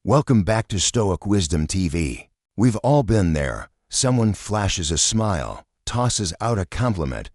Welcome back to Stoic Wisdom TV. We've all been there. Someone flashes a smile, tosses out a compliment,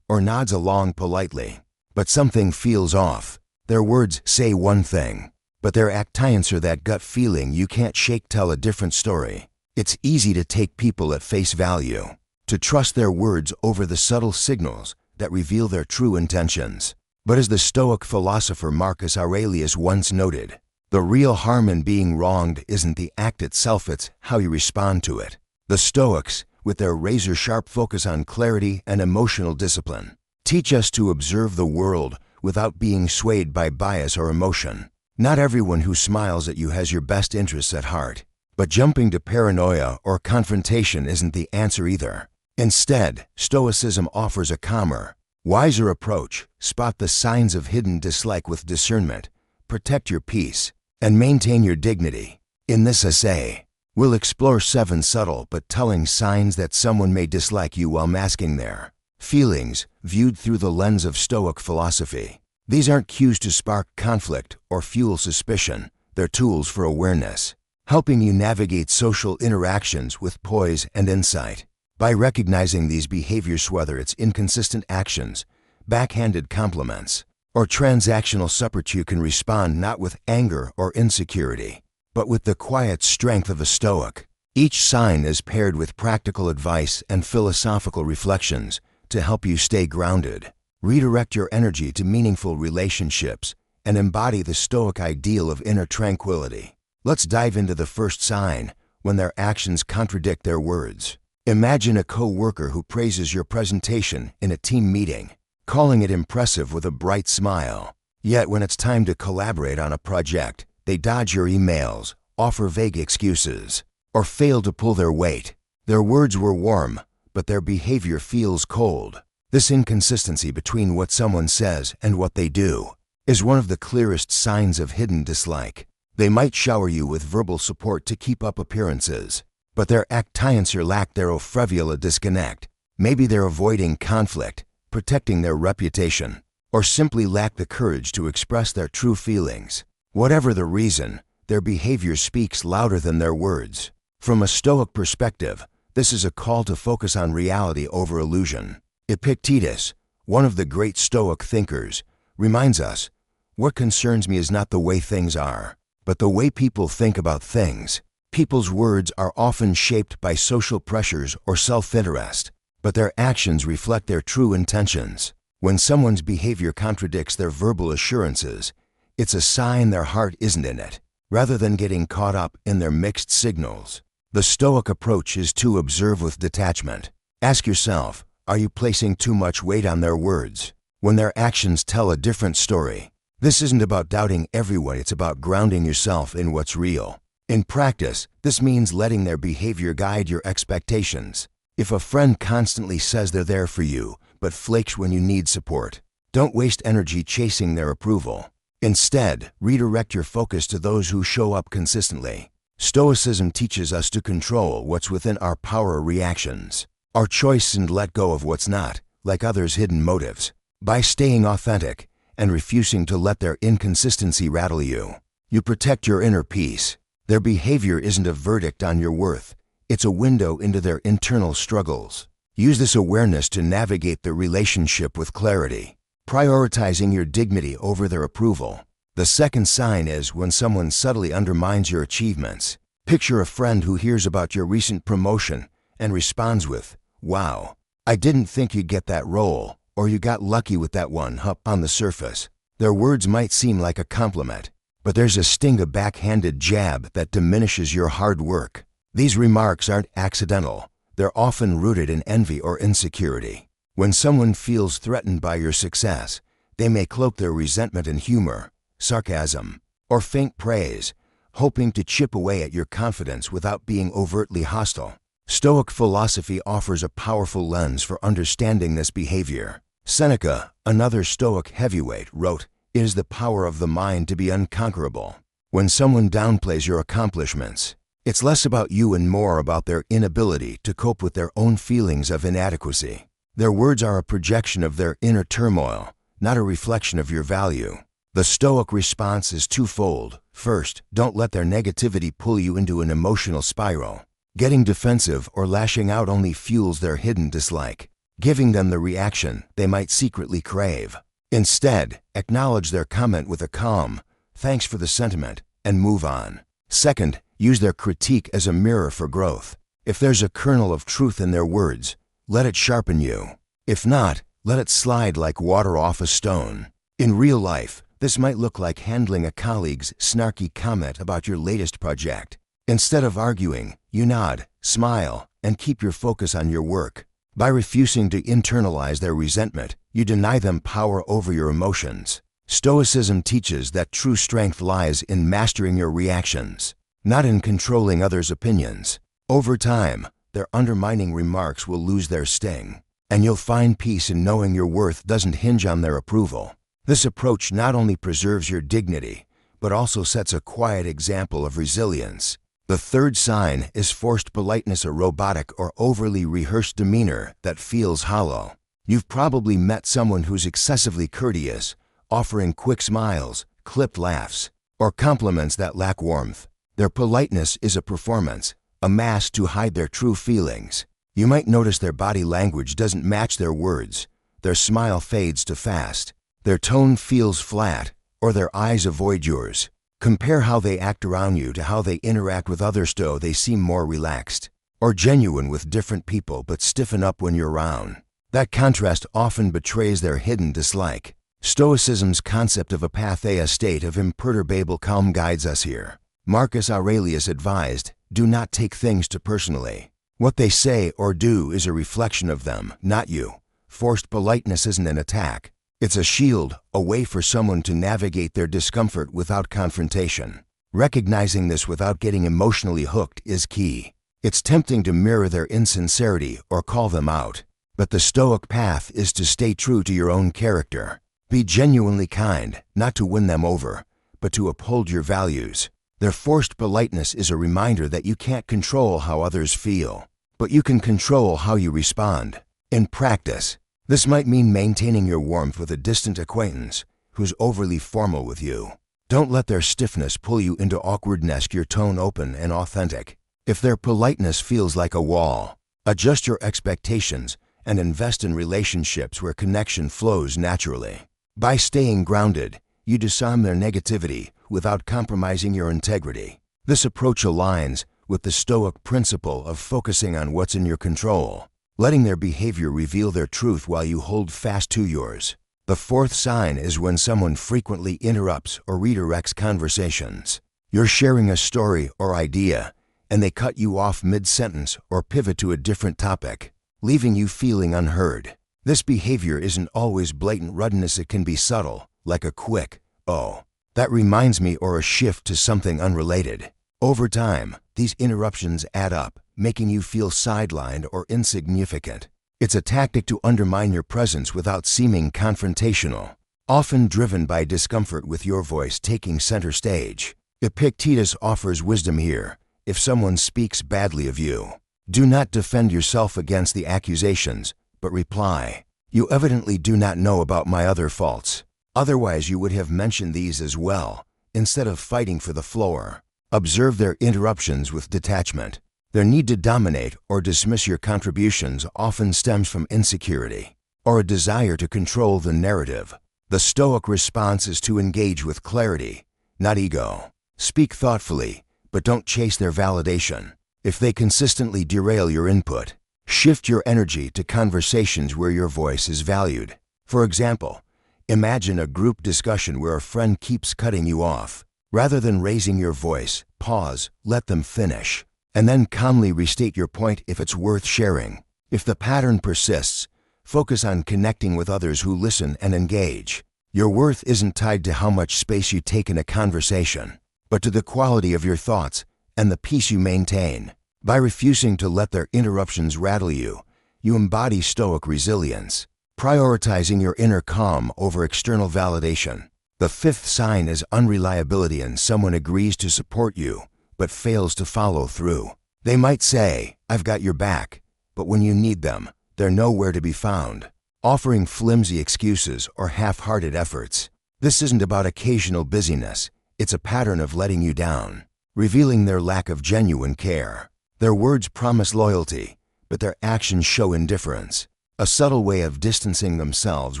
or nods along politely. But something feels off. Their words say one thing, but their acts answer that gut feeling you can't shake. Tell a different story. It's easy to take people at face value, to trust their words over the subtle signals that reveal their true intentions. But as the Stoic philosopher Marcus Aurelius once noted, the real harm in being wronged isn't the act itself, it's how you respond to it. The Stoics, with their razor-sharp focus on clarity and emotional discipline, teach us to observe the world without being swayed by bias or emotion. Not everyone who smiles at you has your best interests at heart, but jumping to paranoia or confrontation isn't the answer either. Instead, Stoicism offers a calmer, wiser approach. Spot the signs of hidden dislike with discernment, protect your peace, and maintain your dignity. In this essay, we'll explore 7 subtle but telling signs that someone may dislike you while masking their feelings, viewed through the lens of Stoic philosophy. These aren't cues to spark conflict or fuel suspicion. They're tools for awareness, helping you navigate social interactions with poise and insight. By recognizing these behaviors, whether it's inconsistent actions, backhanded compliments, or transactional support, you can respond not with anger or insecurity, but with the quiet strength of a Stoic. Each sign is paired with practical advice and philosophical reflections to help you stay grounded, redirect your energy to meaningful relationships, and embody the Stoic ideal of inner tranquility. Let's dive into the first sign: when their actions contradict their words. Imagine a co-worker who praises your presentation in a team meeting, calling it impressive with a bright smile. Yet when it's time to collaborate on a project, they dodge your emails, offer vague excuses, or fail to pull their weight. Their words were warm, but their behavior feels cold. This inconsistency between what someone says and what they do is one of the clearest signs of hidden dislike. They might shower you with verbal support to keep up appearances, but their actions lack their ophevia disconnect. Maybe they're avoiding conflict, protecting their reputation, or simply lack the courage to express their true feelings. Whatever the reason, their behavior speaks louder than their words. From a Stoic perspective, this is a call to focus on reality over illusion. Epictetus, one of the great Stoic thinkers, reminds us, "What concerns me is not the way things are, but the way people think about things." People's words are often shaped by social pressures or self-interest, but their actions reflect their true intentions. When someone's behavior contradicts their verbal assurances, it's a sign their heart isn't in it. Rather than getting caught up in their mixed signals, the Stoic approach is to observe with detachment. Ask yourself, are you placing too much weight on their words when their actions tell a different story? This isn't about doubting everyone, it's about grounding yourself in what's real. In practice, this means letting their behavior guide your expectations. If a friend constantly says they're there for you, but flakes when you need support, don't waste energy chasing their approval. Instead, redirect your focus to those who show up consistently. Stoicism teaches us to control what's within our power reactions, our choice, and let go of what's not, like others' hidden motives. By staying authentic and refusing to let their inconsistency rattle you, you protect your inner peace. Their behavior isn't a verdict on your worth. It's a window into their internal struggles. Use this awareness to navigate the relationship with clarity, prioritizing your dignity over their approval. The second sign is when someone subtly undermines your achievements. Picture a friend who hears about your recent promotion and responds with, "Wow, I didn't think you'd get that role," or "You got lucky with that one." On the surface, their words might seem like a compliment, but there's a sting, a backhanded jab that diminishes your hard work. These remarks aren't accidental. They're often rooted in envy or insecurity. When someone feels threatened by your success, they may cloak their resentment in humor, sarcasm, or faint praise, hoping to chip away at your confidence without being overtly hostile. Stoic philosophy offers a powerful lens for understanding this behavior. Seneca, another Stoic heavyweight, wrote, "It is the power of the mind to be unconquerable." When someone downplays your accomplishments, it's less about you and more about their inability to cope with their own feelings of inadequacy. Their words are a projection of their inner turmoil, not a reflection of your value. The Stoic response is twofold. First, don't let their negativity pull you into an emotional spiral. Getting defensive or lashing out only fuels their hidden dislike, giving them the reaction they might secretly crave. Instead, acknowledge their comment with a calm, "Thanks for the sentiment," and move on. Second, use their critique as a mirror for growth. If there's a kernel of truth in their words, let it sharpen you. If not, let it slide like water off a stone. In real life, this might look like handling a colleague's snarky comment about your latest project. Instead of arguing, you nod, smile, and keep your focus on your work. By refusing to internalize their resentment, you deny them power over your emotions. Stoicism teaches that true strength lies in mastering your reactions, not in controlling others' opinions. Over time, their undermining remarks will lose their sting, and you'll find peace in knowing your worth doesn't hinge on their approval. This approach not only preserves your dignity, but also sets a quiet example of resilience. The third sign is forced politeness, a robotic or overly rehearsed demeanor that feels hollow. You've probably met someone who's excessively courteous, offering quick smiles, clipped laughs, or compliments that lack warmth. Their politeness is a performance, a mask to hide their true feelings. You might notice their body language doesn't match their words. Their smile fades too fast. Their tone feels flat, or their eyes avoid yours. Compare how they act around you to how they interact with others. So they seem more relaxed or genuine with different people but stiffen up when you're around. That contrast often betrays their hidden dislike. Stoicism's concept of a state of imperturbable calm guides us here. Marcus Aurelius advised, "Do not take things too personally. What they say or do is a reflection of them, not you." Forced politeness isn't an attack. It's a shield, a way for someone to navigate their discomfort without confrontation. Recognizing this without getting emotionally hooked is key. It's tempting to mirror their insincerity or call them out, but the Stoic path is to stay true to your own character. Be genuinely kind, not to win them over, but to uphold your values. Their forced politeness is a reminder that you can't control how others feel, but you can control how you respond. In practice, this might mean maintaining your warmth with a distant acquaintance who's overly formal with you. Don't let their stiffness pull you into awkwardness. Keep your tone open and authentic. If their politeness feels like a wall, adjust your expectations and invest in relationships where connection flows naturally. By staying grounded, you disarm their negativity without compromising your integrity. This approach aligns with the Stoic principle of focusing on what's in your control, letting their behavior reveal their truth while you hold fast to yours. The fourth sign is when someone frequently interrupts or redirects conversations. You're sharing a story or idea, and they cut you off mid-sentence or pivot to a different topic, leaving you feeling unheard. This behavior isn't always blatant rudeness. It can be subtle, like a quick, "Oh, that reminds me," or a shift to something unrelated. Over time, these interruptions add up, making you feel sidelined or insignificant. It's a tactic to undermine your presence without seeming confrontational, often driven by discomfort with your voice taking center stage. Epictetus offers wisdom here. If someone speaks badly of you, do not defend yourself against the accusations, but reply, "You evidently do not know about my other faults. Otherwise you would have mentioned these as well," instead of fighting for the floor. Observe their interruptions with detachment. Their need to dominate or dismiss your contributions often stems from insecurity or a desire to control the narrative. The Stoic response is to engage with clarity, not ego. Speak thoughtfully, but don't chase their validation. If they consistently derail your input, shift your energy to conversations where your voice is valued. For example, imagine a group discussion where a friend keeps cutting you off. Rather than raising your voice, pause, let them finish, and then calmly restate your point if it's worth sharing. If the pattern persists, focus on connecting with others who listen and engage. Your worth isn't tied to how much space you take in a conversation, but to the quality of your thoughts and the peace you maintain. By refusing to let their interruptions rattle you, you embody Stoic resilience, prioritizing your inner calm over external validation. The fifth sign is unreliability, and someone agrees to support you, but fails to follow through. They might say, "I've got your back," but when you need them, they're nowhere to be found, offering flimsy excuses or half-hearted efforts. This isn't about occasional busyness, it's a pattern of letting you down, revealing their lack of genuine care. Their words promise loyalty, but their actions show indifference, a subtle way of distancing themselves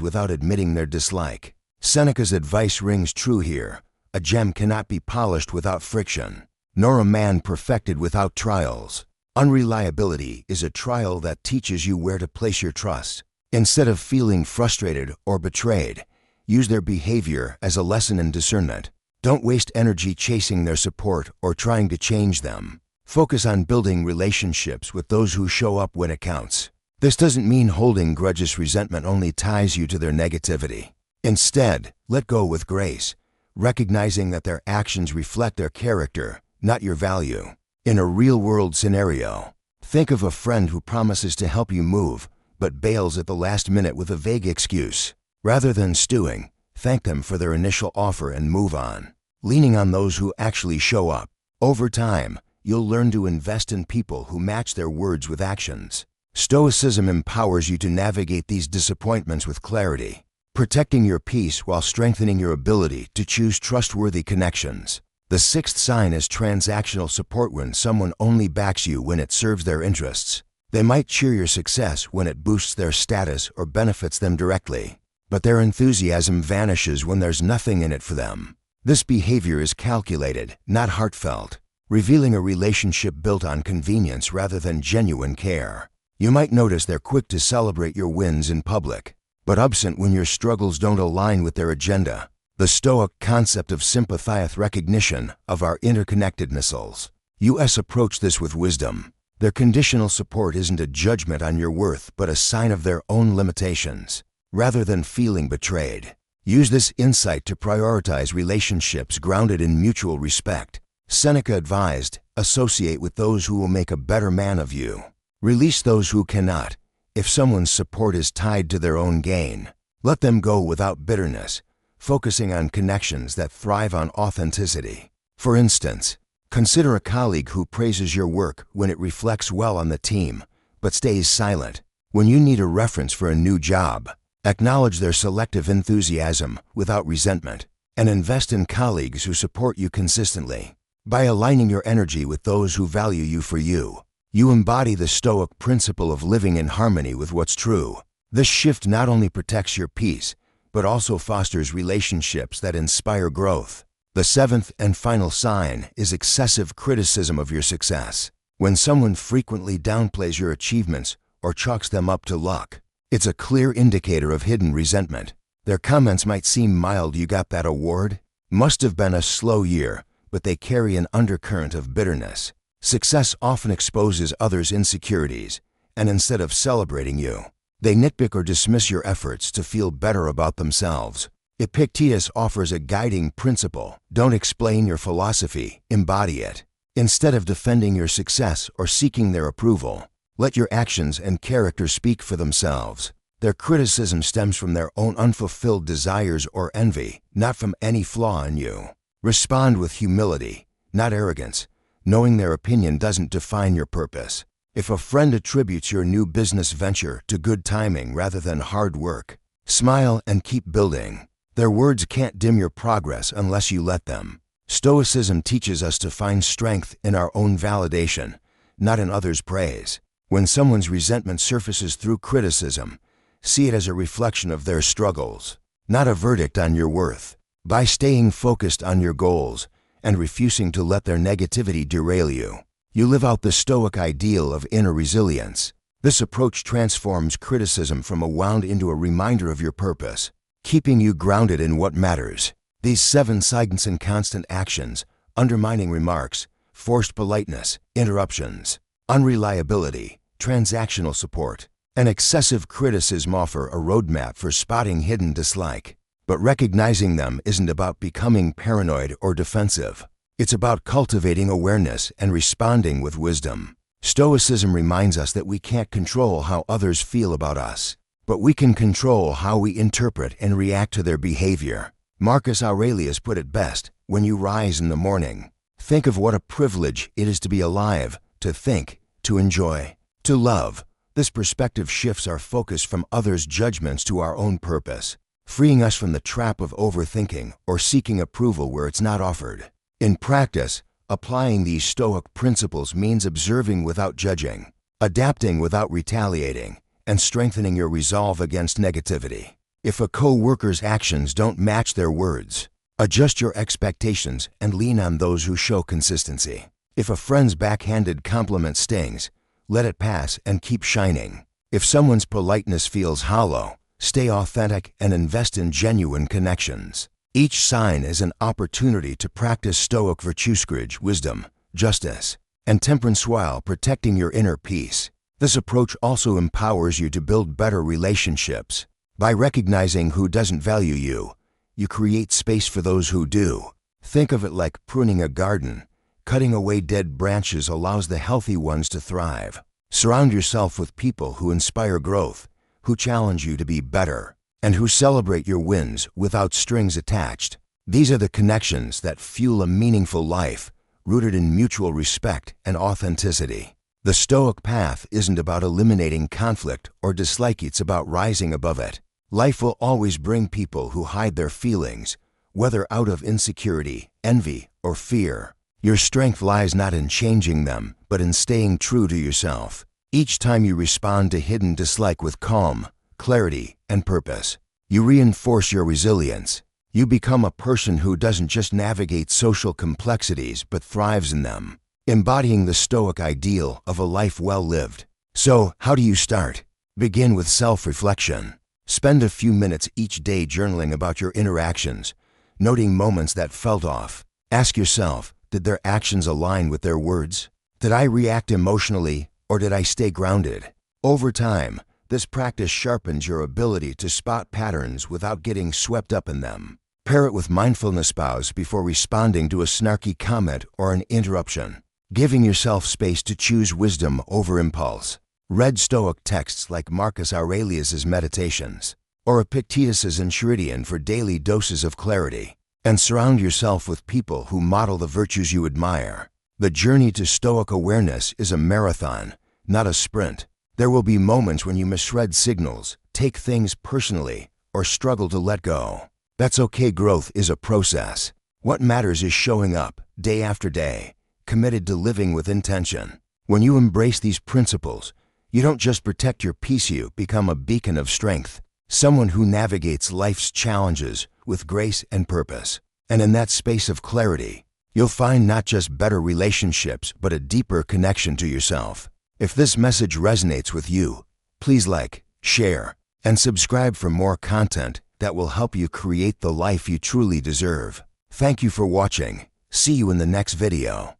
without admitting their dislike. Seneca's advice rings true here. A gem cannot be polished without friction, nor a man perfected without trials. Unreliability is a trial that teaches you where to place your trust. Instead of feeling frustrated or betrayed, use their behavior as a lesson in discernment. Don't waste energy chasing their support or trying to change them. Focus on building relationships with those who show up when it counts. This doesn't mean holding grudges. Resentment only ties you to their negativity. Instead, let go with grace, recognizing that their actions reflect their character, not your value. In a real-world scenario, think of a friend who promises to help you move, but bails at the last minute with a vague excuse. Rather than stewing, thank them for their initial offer and move on, leaning on those who actually show up. Over time, you'll learn to invest in people who match their words with actions. Stoicism empowers you to navigate these disappointments with clarity, protecting your peace while strengthening your ability to choose trustworthy connections. The sixth sign is transactional support. When someone only backs you when it serves their interests. They might cheer your success when it boosts their status or benefits them directly, but their enthusiasm vanishes when there's nothing in it for them. This behavior is calculated, not heartfelt, revealing a relationship built on convenience rather than genuine care. You might notice they're quick to celebrate your wins in public, but absent when your struggles don't align with their agenda. The Stoic concept of sympathizeth recognition of our interconnectedness. U.S. approach this with wisdom. Their conditional support isn't a judgment on your worth but a sign of their own limitations. Rather than feeling betrayed, use this insight to prioritize relationships grounded in mutual respect. Seneca advised, associate with those who will make a better man of you. Release those who cannot. If someone's support is tied to their own gain, let them go without bitterness, focusing on connections that thrive on authenticity. For instance, consider a colleague who praises your work when it reflects well on the team, but stays silent when you need a reference for a new job. Acknowledge their selective enthusiasm without resentment, and invest in colleagues who support you consistently. By aligning your energy with those who value you for you, you embody the Stoic principle of living in harmony with what's true. This shift not only protects your peace, but also fosters relationships that inspire growth. The seventh and final sign is excessive criticism of your success. When someone frequently downplays your achievements or chalks them up to luck, it's a clear indicator of hidden resentment. Their comments might seem mild. You got that award? Must have been a slow year, but they carry an undercurrent of bitterness. Success often exposes others' insecurities, and instead of celebrating you, they nitpick or dismiss your efforts to feel better about themselves. Epictetus offers a guiding principle. Don't explain your philosophy, embody it. Instead of defending your success or seeking their approval, let your actions and character speak for themselves. Their criticism stems from their own unfulfilled desires or envy, not from any flaw in you. Respond with humility, not arrogance, knowing their opinion doesn't define your purpose. If a friend attributes your new business venture to good timing rather than hard work, smile and keep building. Their words can't dim your progress unless you let them. Stoicism teaches us to find strength in our own validation, not in others' praise. When someone's resentment surfaces through criticism, see it as a reflection of their struggles, not a verdict on your worth. By staying focused on your goals and refusing to let their negativity derail you, you live out the Stoic ideal of inner resilience. This approach transforms criticism from a wound into a reminder of your purpose, keeping you grounded in what matters. These 7 signs and constant actions, undermining remarks, forced politeness, interruptions, unreliability, transactional support, and excessive criticism offer a roadmap for spotting hidden dislike. But recognizing them isn't about becoming paranoid or defensive. It's about cultivating awareness and responding with wisdom. Stoicism reminds us that we can't control how others feel about us, but we can control how we interpret and react to their behavior. Marcus Aurelius put it best, when you rise in the morning, think of what a privilege it is to be alive, to think, to enjoy, to love. This perspective shifts our focus from others' judgments to our own purpose. freeing us from the trap of overthinking or seeking approval where it's not offered. In practice, applying these Stoic principles means observing without judging, adapting without retaliating, and strengthening your resolve against negativity. If a co-worker's actions don't match their words, adjust your expectations and lean on those who show consistency. If a friend's backhanded compliment stings, let it pass and keep shining. If someone's politeness feels hollow, stay authentic and invest in genuine connections. Each sign is an opportunity to practice Stoic virtues, wisdom, justice, and temperance while protecting your inner peace. This approach also empowers you to build better relationships. By recognizing who doesn't value you, you create space for those who do. Think of it like pruning a garden. Cutting away dead branches allows the healthy ones to thrive. Surround yourself with people who inspire growth, who challenge you to be better, and who celebrate your wins without strings attached. These are the connections that fuel a meaningful life, rooted in mutual respect and authenticity. The Stoic path isn't about eliminating conflict or dislike, it's about rising above it. Life will always bring people who hide their feelings, whether out of insecurity, envy, or fear. Your strength lies not in changing them, but in staying true to yourself. Each time you respond to hidden dislike with calm, clarity, and purpose, you reinforce your resilience. You become a person who doesn't just navigate social complexities, but thrives in them, embodying the Stoic ideal of a life well lived. So, how do you start? Begin with self-reflection. Spend a few minutes each day journaling about your interactions, noting moments that felt off. Ask yourself, did their actions align with their words? Did I react emotionally, or did I stay grounded? Over time, this practice sharpens your ability to spot patterns without getting swept up in them. Pair it with mindfulness pause before responding to a snarky comment or an interruption, giving yourself space to choose wisdom over impulse. Read Stoic texts like Marcus Aurelius's Meditations or Epictetus's Enchiridion for daily doses of clarity, and surround yourself with people who model the virtues you admire. The journey to Stoic awareness is a marathon, not a sprint. There will be moments when you misread signals, take things personally, or struggle to let go. That's okay. Growth is a process. What matters is showing up, day after day, committed to living with intention. When you embrace these principles, you don't just protect your peace, you become a beacon of strength, someone who navigates life's challenges with grace and purpose. And in that space of clarity, you'll find not just better relationships, but a deeper connection to yourself. If this message resonates with you, please like, share, and subscribe for more content that will help you create the life you truly deserve. Thank you for watching. See you in the next video.